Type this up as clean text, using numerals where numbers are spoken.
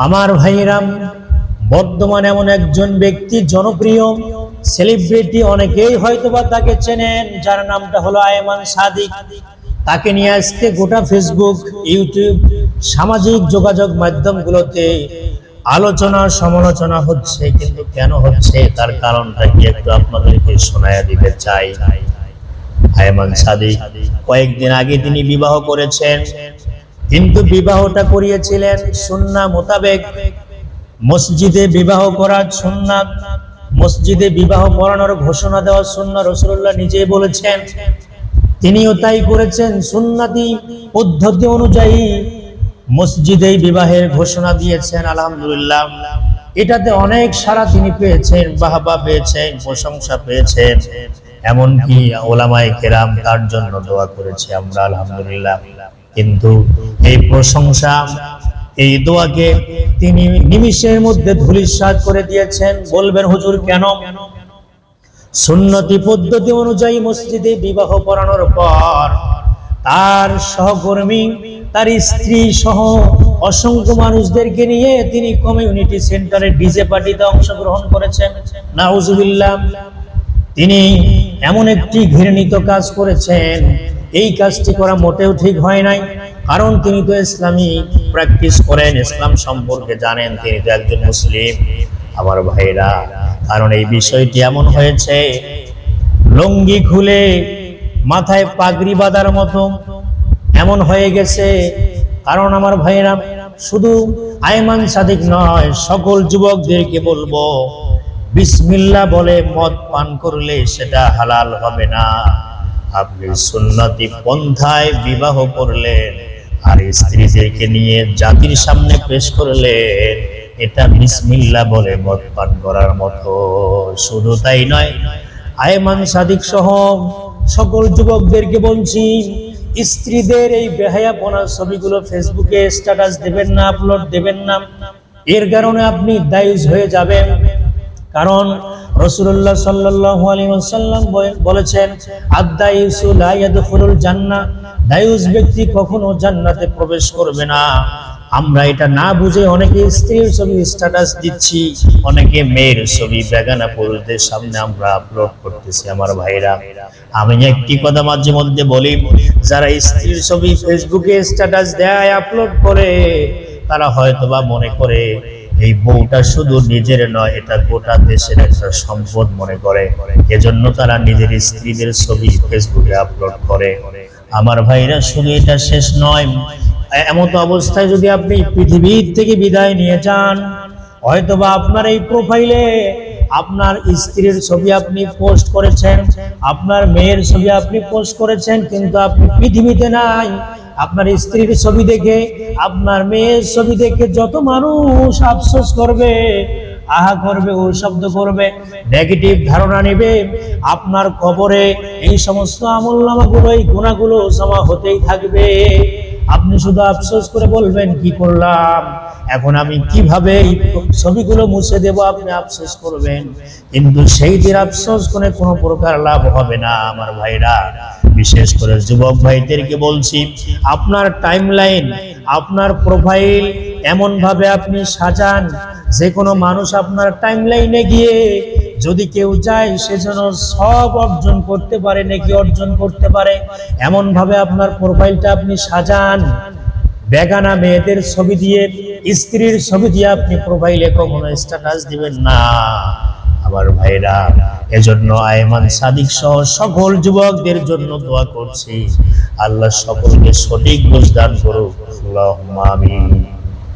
আমার ভাইরাম, বর্তমানে এমন একজন ব্যক্তি জনপ্রিয় সেলিব্রিটি, অনেকেই হয়তোবা তাকে চেনেন, যার নামটা হলো আয়মান সাদিক। তাকে নিয়ে আজকে গোটা ফেসবুক, ইউটিউব, সামাজিক যোগাযোগ মাধ্যমগুলোতে আলোচনা সমালোচনা হচ্ছে। কিন্তু কেন হচ্ছে, তার কারণটা কি একটু আপনাদেরকে শোনায়া দিতে চাই। আয়মান সাদিক কয়েকদিন আগে তিনি বিবাহ করেছেন, কিন্তু বিবাহটা করিয়েছিলেন সুন্নাহ মোতাবেক। মসজিদে বিবাহ করা সুন্নাত, মসজিদে বিবাহ পড়ানোর ঘোষণা দেওয়া সুন্নাহ, রাসূলুল্লাহ নিজেই বলেছেন। তিনিও তাই করেছেন, সুন্নতি পদ্ধতি অনুযায়ী মসজিদে বিবাহের ঘোষণা দিয়েছেন। আলহামদুলিল্লাহ, এটাতে অনেক সাড়া তিনি পেয়েছেন, বাহবা পেয়েছেন, প্রশংসা পেয়েছেন। এমনকি ওলামায়ে কেরাম তার জন্য দোয়া করেছে আমরা, আলহামদুলিল্লাহ। কিন্তু এই প্রশংসা, এই দোয়াকে তিনি নিমিষের মধ্যে ধূলিসাৎ করে দিয়েছেন। বলবেন হুজুর কেন? সুন্নতি পদ্ধতি অনুযায়ী মসজিদে বিবাহ পড়ানোর পর তার সহকর্মী, তার স্ত্রী সহ অসংখ্য মানুষদেরকে নিয়ে তিনি কমিউনিটি সেন্টারে ডিজে পার্টিতে অংশগ্রহণ করেছেন। নাউজুবিল্লাহ, তিনি এমন একটি ঘৃণিত কাজ করেছেন। এই কাজটি করা মোটেও ঠিক হয় নাই, কারণ তিনি তো ইসলামী প্র্যাকটিস করেন, ইসলাম সম্পর্কে জানেন, তিনি তো একজন মুসলিম। আমার ভাইরা, কারণ এই বিষয়টি এমন হয়েছে, লুঙ্গি খুলে মাথায় পাগড়ি বাঁধার মতো এমন হয়ে গেছে। কারণ আমার ভাইরা, শুধু আয়মান সাদিক নয়, সকল যুবকদেরকে বলবো, বিসমিল্লাহ বলে মদ পান করলে সেটা হালাল হবে না। আপনি সুন্নতি পন্থায় বিবাহ করলেন আর স্ত্রীদেরকে নিয়ে জাতির সামনে পেশ করলেন, এটা বিসমিল্লাহ বলে মদ পান করার মতো। শুধু তাই নয়, আয়মান সাদিক সহ সকল যুবকদেরকে বলছি, স্ত্রীদের এই বেহায়াপনা ছবিগুলো ফেসবুকে স্ট্যাটাস দেবেন না, আপলোড দেবেন না। এর কারণে আপনি দায়ুস হয়ে যাবেন। কারণ রাসূলুল্লাহ সাল্লাল্লাহু আলাইহি ওয়াসাল্লাম বলেছেন, আদ-দায়ুসু লা ইয়াদখুলুল জান্নাহ, দায়ুস ব্যক্তি কখনো জান্নাতে প্রবেশ করবে না। আমরা এটা না বুঝে অনেকে স্ত্রীর ছবি স্ট্যাটাস দিচ্ছি, অনেকে মেয়ের ছবি বেগানা পুরুষদের সামনে আমরা আপলোড করতেছি। আমার ভাইরা, আমি একটি কথা মাঝে মধ্যে বলি, যারা স্ত্রীর ছবি ফেসবুকে স্ট্যাটাস দেয়, আপলোড করে, তারা হয়তোবা মনে করে এই বউটা শুধু নিজের নয়, এটা গোটা দেশের একটা সম্পদ মনে করে, এজন্য তারা নিজের স্ত্রীদের ছবি ফেসবুকে আপলোড করে। আমার ভাইরা, শুধু এটা শেষ নয়, এমত অবস্থায় যদি আপনি পৃথিবীর থেকে বিদায় নিয়ে যান, হয়তোবা আপনার এই প্রোফাইলে আপনার স্ত্রীর ছবি আপনি পোস্ট করেছেন, আপনার মেয়ের ছবি আপনি পোস্ট করেছেন, কিন্তু আপনি পৃথিবীতে নাই। আপনার স্ত্রীর ছবি দেখে, আপনার মেয়ের ছবি দেখে যত মানুষ আফসোস করবে, আহা করবে, ও শব্দ করবে, নেগেটিভ ধারণা নেবে, আপনার কবরে এই সমস্ত আমলনামাগুলো, এই গুনাহগুলো জমা হতেই থাকবে। আপনি শুধু আফসোস করে বলবেন, কি করলাম, এখন আমি কিভাবে এই ছবিগুলো মুছে দেব, আপনি আফসোস করবেন। কিন্তু সেই দিন আফসোস করে কোনো প্রকার লাভ হবে না। আমার ভাইরা, বিশেষ করে যুবক ভাইদেরকে বলছি, আপনার টাইমলাইন, আপনার প্রোফাইল এমন ভাবে আপনি সাজান, যে কোনো মানুষ আপনার টাইমলাইনে গিয়ে যদি কেউ যায়, সে যেন সব অর্জন করতে পারে, নেকি অর্জন করতে পারে, এমন ভাবে আপনার প্রোফাইলটা আপনি সাজান। বেগানা মেয়েদের ছবি দিয়ে, স্ত্রীর ছবি দিয়ে আপনি প্রোফাইলে কখনো স্ট্যাটাস দিবেন না। আমার ভাইরা, এজন্য আয়মান সাদিক সহ সকল যুবকদের জন্য দোয়া করছি, আল্লাহ সকলকে সঠিক বুঝ দান করুক। আল্লাহুম্মা আমিন।